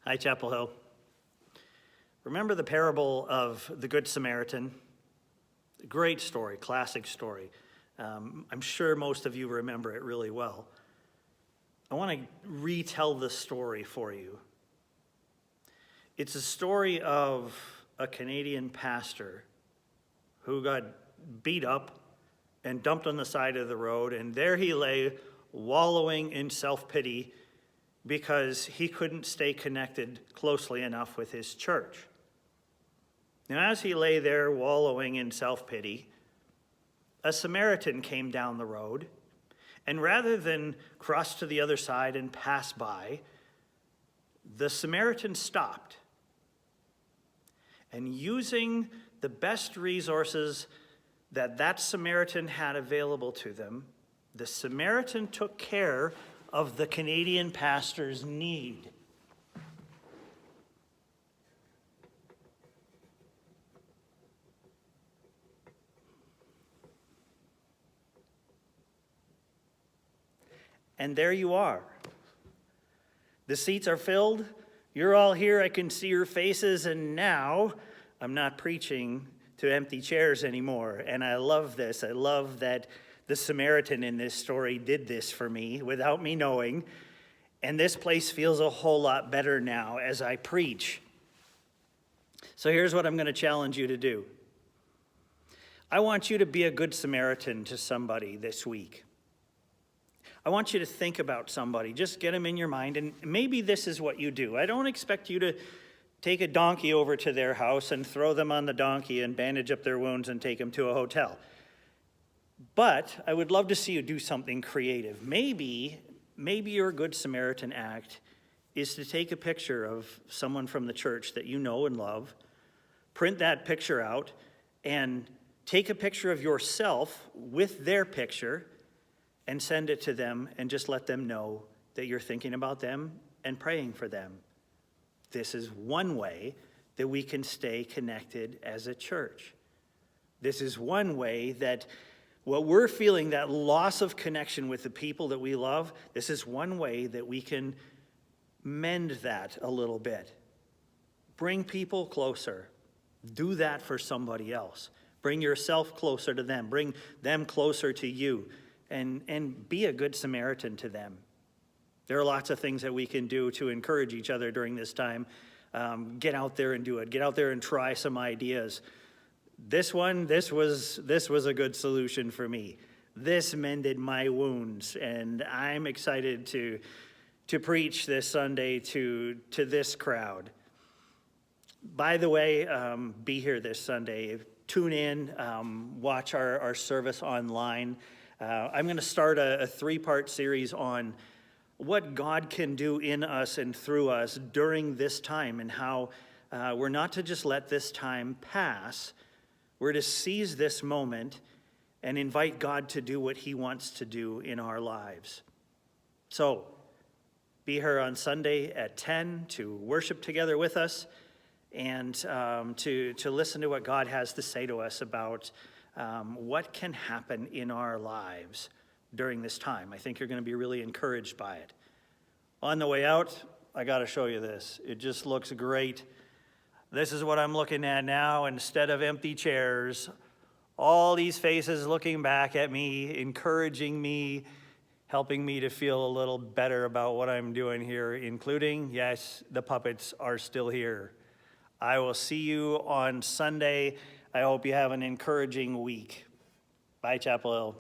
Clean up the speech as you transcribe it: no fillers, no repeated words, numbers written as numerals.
Hi, Chapel Hill. Remember the parable of the Good Samaritan? Great story, classic story. I'm sure most of you remember it really well. I want to retell the story for you. It's a story of a Canadian pastor who got beat up and dumped on the side of the road, and there he lay wallowing in self-pity because he couldn't stay connected closely enough with his church. Now, as he lay there wallowing in self-pity, a Samaritan came down the road, and rather than cross to the other side and pass by, the Samaritan stopped. And using the best resources that Samaritan had available to them, the Samaritan took care of the Canadian pastor's need. And there you are. The seats are filled. You're all here. I can see your faces. And now I'm not preaching to empty chairs anymore. And I love this. I love that the Samaritan in this story did this for me without me knowing. And this place feels a whole lot better now as I preach. So here's what I'm going to challenge you to do. I want you to be a good Samaritan to somebody this week. I want you to think about somebody. Just get them in your mind, and maybe this is what you do. I don't expect you to take a donkey over to their house and throw them on the donkey and bandage up their wounds and take them to a hotel. But I would love to see you do something creative. Maybe your Good Samaritan act is to take a picture of someone from the church that you know and love, print that picture out, and take a picture of yourself with their picture and send it to them and just let them know that you're thinking about them and praying for them. This is one way that we can stay connected as a church. This is one way that what we're feeling, that loss of connection with the people that we love, this is one way that we can mend that a little bit. Bring people closer. Do that for somebody else. Bring yourself closer to them. Bring them closer to you. And be a good Samaritan to them. There are lots of things that we can do to encourage each other during this time. Get out there and do it. Get out there and try some ideas. This was a good solution for me. This mended my wounds, and I'm excited to preach this Sunday to this crowd. By the way, be here this Sunday. Tune in, watch our service online. I'm going to start a three-part series on what God can do in us and through us during this time, and how we're not to just let this time pass. We're to seize this moment and invite God to do what he wants to do in our lives. So, be here on Sunday at 10 to worship together with us and to listen to what God has to say to us about what can happen in our lives during this time. I think you're going to be really encouraged by it. On the way out, I got to show you this. It just looks great. This is what I'm looking at now. Instead of empty chairs, all these faces looking back at me, encouraging me, helping me to feel a little better about what I'm doing here, including, yes, the puppets are still here. I will see you on Sunday. I hope you have an encouraging week. Bye, Chapel Hill.